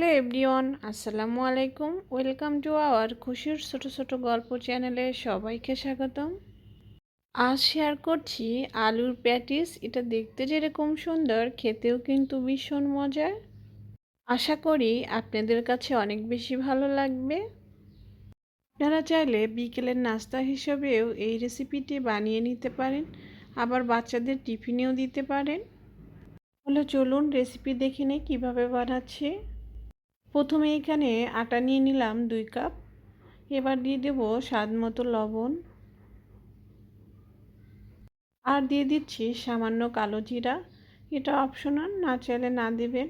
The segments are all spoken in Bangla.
হ্যালো এভরিওয়ান, আসসালামু আলাইকুম। ওয়েলকাম টু আওয়ার খুশির ছোট ছোট গল্প চ্যানেলে সবাইকে স্বাগতম। আজ শেয়ার করছি আলুর প্যাটিস। এটা দেখতে যেরকম সুন্দর, খেতেও কিন্তু ভীষণ মজার। আশা করি আপনাদের কাছে অনেক বেশি ভালো লাগবে। আপনারা চাইলে বিকেলের নাস্তা হিসেবেও এই রেসিপিটি বানিয়ে নিতে পারেন, আবার বাচ্চাদের টিফিনেও দিতে পারেন। তাহলে চলুন রেসিপি দেখে নিই কীভাবে বানাচ্ছি। প্রথমে এখানে আটা নিয়ে নিলাম 2 কাপ। এবার দিয়ে দেব স্বাদ মতো লবণ, আর দিয়ে দিচ্ছি সামান্য কালো জিরা। এটা অপশনাল, না চাইলে না দিবেন।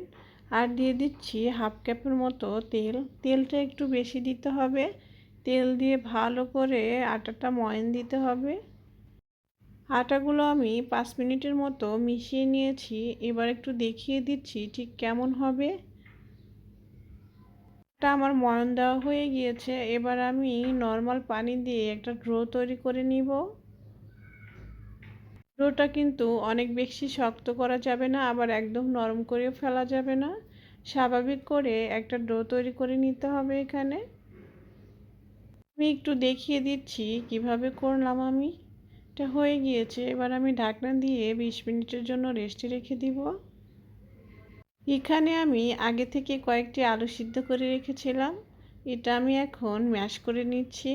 আর দিয়ে দিচ্ছি হাফ কাপের মতো তেল। তেলটা একটু বেশি দিতে হবে। তেল দিয়ে ভালো করে আটাটা ময়ান দিতে হবে। আটাগুলো আমি 5 মিনিটের মতো মিশিয়ে নিয়েছি। এবার একটু দেখিয়ে দিচ্ছি ঠিক কেমন হবে। আমার ময়ান দেওয়া হয়ে গিয়েছে। এবার আমি নর্মাল পানি দিয়ে একটা ডো তৈরি করে নিব। ডোটা কিন্তু অনেক বেশি শক্ত করা যাবে না, আবার একদম নরম করেও ফেলা যাবে না। স্বাভাবিক করে একটা ডো তৈরি করে নিতে হবে। এখানে আমি একটু দেখিয়ে দিচ্ছি কিভাবে করলাম আমি। এটা হয়ে গিয়েছে। এবার আমি ঢাকনা দিয়ে 20 মিনিটের জন্য রেস্টে রেখে দিব। এখানে আমি আগে থেকে কয়েকটি আলু সিদ্ধ করে রেখেছিলাম। এটা আমি এখন ম্যাশ করে নিচ্ছি।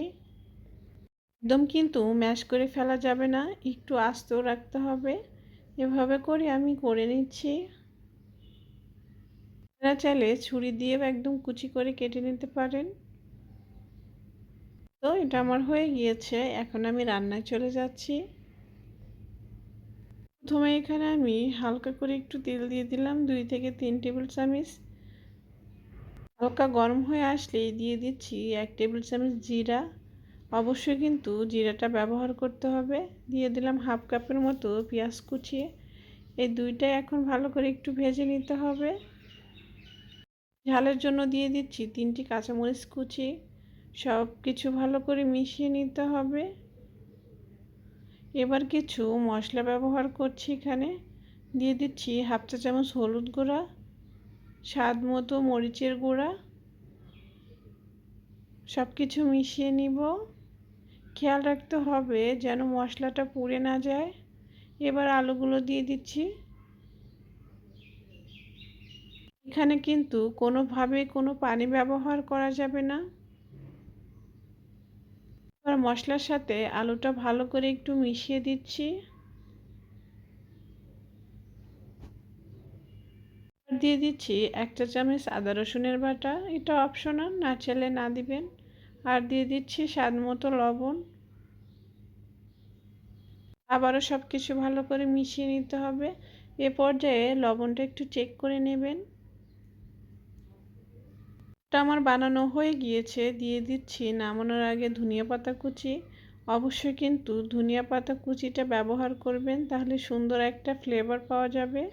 একদম কিন্তু ম্যাশ করে ফেলা যাবে না, একটু আস্তেও রাখতে হবে। এভাবে করে আমি করে নিচ্ছি। আপনারা চাইলে ছুরি দিয়েও একদম কুচি করে কেটে নিতে পারেন। তো এটা আমার হয়ে গিয়েছে। এখন আমি রান্নায় চলে যাচ্ছি। প্রথমে এখানে আমি হালকা করে একটু তেল দিয়ে দিলাম, 2 থেকে 3 টেবিল চামচ। হালকা গরম হয়ে আসলেই দিয়ে দিচ্ছি 1 টেবিল চামচ জিরা। অবশ্যই কিন্তু জিরাটা ব্যবহার করতে হবে। দিয়ে দিলাম হাফ কাপের মতো পেঁয়াজ কুচিয়ে। এই দুইটাই এখন ভালো করে একটু ভেজে নিতে হবে। ঝালের জন্য দিয়ে দিচ্ছি 3টি কাঁচামরিচ কুচি। সব কিছু ভালো করে মিশিয়ে নিতে হবে। এবার কিছু মশলা ব্যবহার করছি। এখানে দিয়ে দিচ্ছি হাফ চা চামচ হলুদ গুঁড়া, স্বাদ মতো মরিচের গুঁড়া। সব কিছু মিশিয়ে নিব। খেয়াল রাখতে হবে যেন মশলাটা পুড়ে না যায়। এবার আলুগুলো দিয়ে দিচ্ছি। এখানে কিন্তু কোনোভাবে কোনো পানি ব্যবহার করা যাবে না। এবার মশলার সাথে আলুটা ভালো করে একটু মিশিয়ে দিচ্ছি। দিয়ে দিচ্ছি 1 চা চামচ আদা রসুনের বাটা। এটা অপশনাল, না চাইলে না দিবেন। আর দিয়ে দিচ্ছি স্বাদ মতো লবণ। আবারও সব কিছু ভালো করে মিশিয়ে নিতে হবে। এ পর্যায়ে লবণটা একটু চেক করে নেবেন। এটা আমার বানানো হয়ে গিয়েছে। দিয়ে দিচ্ছি নামানোর আগে ধনিয়া পাতা কুচি। অবশ্যই কিন্তু ধনিয়া পাতা কুচিটা ব্যবহার করবেন, তাহলে সুন্দর একটা ফ্লেভার পাওয়া যাবে।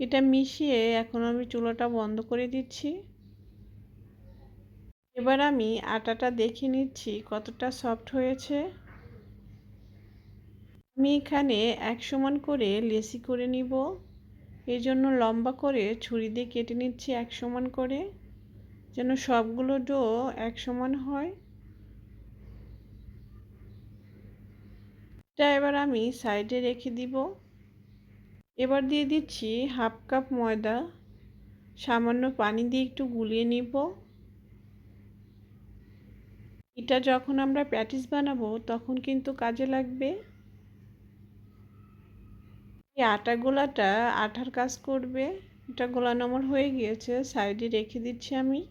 এটা মিশিয়ে এখন আমি চুলাটা বন্ধ করে দিচ্ছি। এবার আমি আটাটা দেখে নিচ্ছি কতটা সফট হয়েছে। আমি এখানে এক সমান করে লেচি করে নিব। এই জন্য লম্বা করে ছুরি দিয়ে কেটে নিচ্ছি এক সমান করে, যেন সবগুলো ডো এক সমান হয়। এটা এবার আমি সাইডে রেখে দিব। এবার দিয়ে দিচ্ছি হাফ কাপ ময়দা। সামান্য পানি দিয়ে একটু গুলিয়ে নিব। এটা যখন আমরা প্যাটিস বানাবো তখন কিন্তু কাজে লাগবে। এই আটা গোলাটা আঠার কাজ করবে। এটা গোলানো আমার হয়ে গিয়েছে, সাইডে রেখে দিচ্ছি আমি।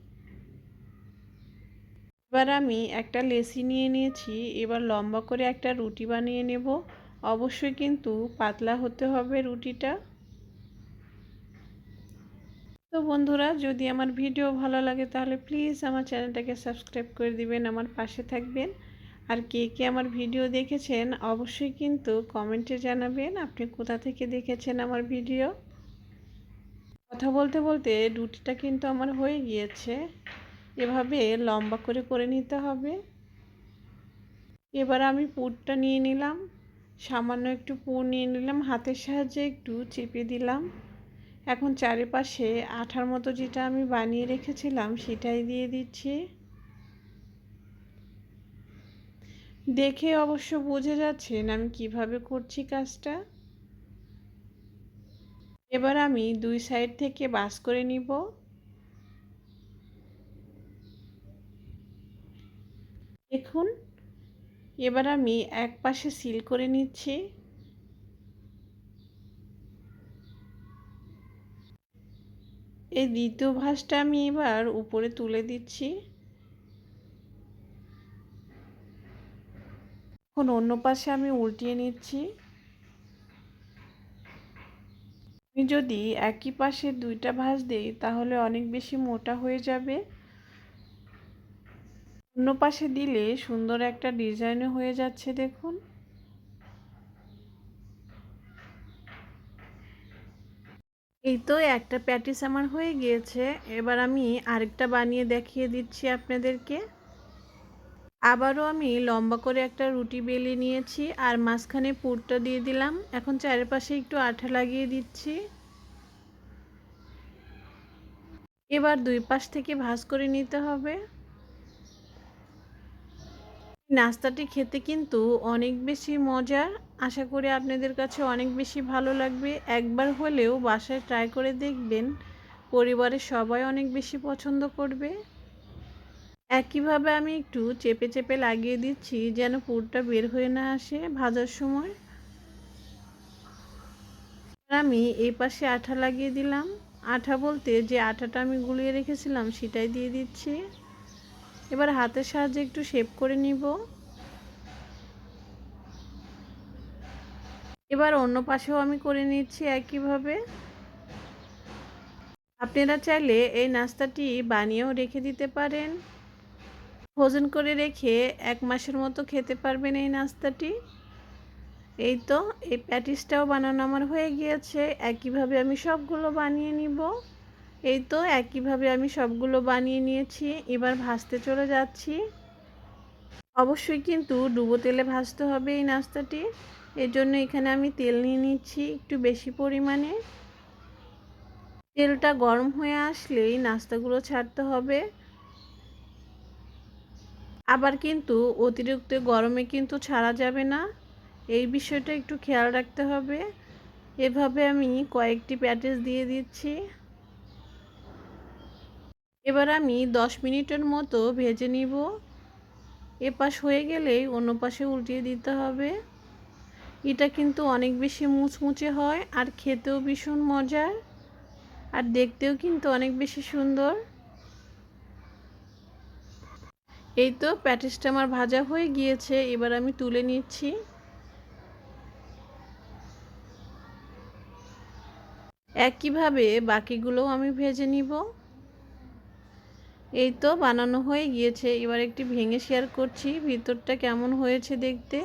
এবার আমি একটা লেচি নিয়ে নিয়েছি। এবার লম্বা করে একটা রুটি বানিয়ে নেব। অবশ্যই কিন্তু পাতলা হতে হবে রুটিটা। তো বন্ধুরা, যদি আমার ভিডিও ভালো লাগে তাহলে প্লিজ আমার চ্যানেলটাকে সাবস্ক্রাইব করে দিবেন, আমার পাশে থাকবেন। আর কে কে আমার ভিডিও দেখেছেন অবশ্যই কিন্তু কমেন্টে জানাবেন আপনি কোথা থেকে দেখেছেন আমার ভিডিও। কথা বলতে বলতে রুটিটা কিন্তু আমার হয়ে গিয়েছে। এভাবে লম্বা করে করে নিতে হবে। এবার আমি পুরটা নিয়ে নিলাম। সামান্য একটু পুর নিয়ে নিলাম, হাতের সাহায্যে একটু চেপে দিলাম। এখন চারিপাশে আঠার মতো যেটা আমি বানিয়ে রেখেছিলাম সেটাই দিয়ে দিচ্ছি। দেখে অবশ্য বুঝে যাচ্ছেন আমি কিভাবে করছি কাজটা। এবার আমি দুই সাইড থেকে ভাঁজ করে নিব। দেখুন, এবার আমি এক পাশে সিল করে নিচ্ছি। এই দ্বিতীয় ভাঁজটা আমি এবার উপরে তুলে দিচ্ছি। এখন অন্য পাশে আমি উল্টিয়ে নিচ্ছি। আমি যদি একই পাশে দুইটা ভাঁজ দিই তাহলে অনেক বেশি মোটা হয়ে যাবে। অন্য পাশে দিলে সুন্দর একটা ডিজাইনও হয়ে যাচ্ছে দেখুন। এই তো একটা প্যাটিস আমার হয়ে গিয়েছে। এবার আমি আরেকটা বানিয়ে দেখিয়ে দিচ্ছি আপনাদেরকে। আবারও আমি লম্বা করে একটা রুটি বেলে নিয়েছি আর মাঝখানে পুরটা দিয়ে দিলাম। এখন চারপাশে একটু আঠা লাগিয়ে দিচ্ছি। এবার দুই পাশ থেকে ভাঁজ করে নিতে হবে। নাস্তাটি খেতে কিন্তু অনেক বেশি মজার। আশা করি আপনাদের কাছে অনেক বেশি ভালো লাগবে। একবার হলেও বাসায় ট্রাই করে দেখবেন, পরিবারের সবাই অনেক বেশি পছন্দ করবে। একইভাবে আমি একটু চেপে চেপে লাগিয়ে দিচ্ছি যেন পুরটা বের হয়ে না আসে ভাজার সময়। আমি এই পাশে আঠা লাগিয়ে দিলাম। আঠা বলতে যে আঠাটা আমি গুলিয়ে রেখেছিলাম সেটাই দিয়ে দিচ্ছি। এবার হাতের সাহায্যে একটু শেপ করে নিব। এবার অন্য পাশেও আমি করে নিচ্ছি একইভাবে। আপনারা চাইলে এই নাস্তাটি বানিয়েও রেখে দিতে পারেন। ফ্রোজেন করে রেখে 1 মাসের মতো খেতে পারবেন এই নাস্তাটি। এই তো এই প্যাটিসটাও বানানো আমার হয়ে গিয়েছে। একইভাবে আমি সবগুলো বানিয়ে নিব। এই তো একইভাবে আমি সবগুলো বানিয়ে নিয়েছি। এবার ভাজতে চলে যাচ্ছি। অবশ্যই কিন্তু ডুবো তেলে ভাজতে হবে এই নাস্তাটি। এর জন্য এখানে আমি তেল নিয়ে নিচ্ছি একটু বেশি পরিমাণে। তেলটা গরম হয়ে আসলেই নাস্তাগুলো ছাড়তে হবে। আবার কিন্তু অতিরিক্ত গরমে কিন্তু ছাড়া যাবে না, এই বিষয়টা একটু খেয়াল রাখতে হবে। এভাবে আমি কয়েকটি প্যাটিস দিয়ে দিচ্ছি। এবার আমি 10 মিনিটের মতো ভেজে নিব। এপাশ হয়ে গেলেই অন্য পাশে উল্টিয়ে দিতে হবে। এটা কিন্তু অনেক বেশি মুচমুচে হয় আর খেতেও ভীষণ মজার আর দেখতেও কিন্তু অনেক বেশি সুন্দর। এই তো প্যাটিসটা আমার ভাজা হয়ে গিয়েছে। এবার আমি তুলে নিচ্ছি। একইভাবে বাকিগুলোও আমি ভেজে নিব। এই তো বানানো হয়ে গিয়েছে। এবার একটি ভেঙে শেয়ার করছি ভিতরটা কেমন হয়েছে দেখতে।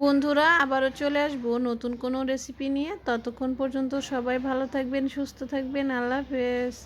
বন্ধুরা, আবারও চলে আসবো নতুন কোনো রেসিপি নিয়ে। ততক্ষণ পর্যন্ত সবাই ভালো থাকবেন, সুস্থ থাকবেন। আল্লাহ হাফেজ।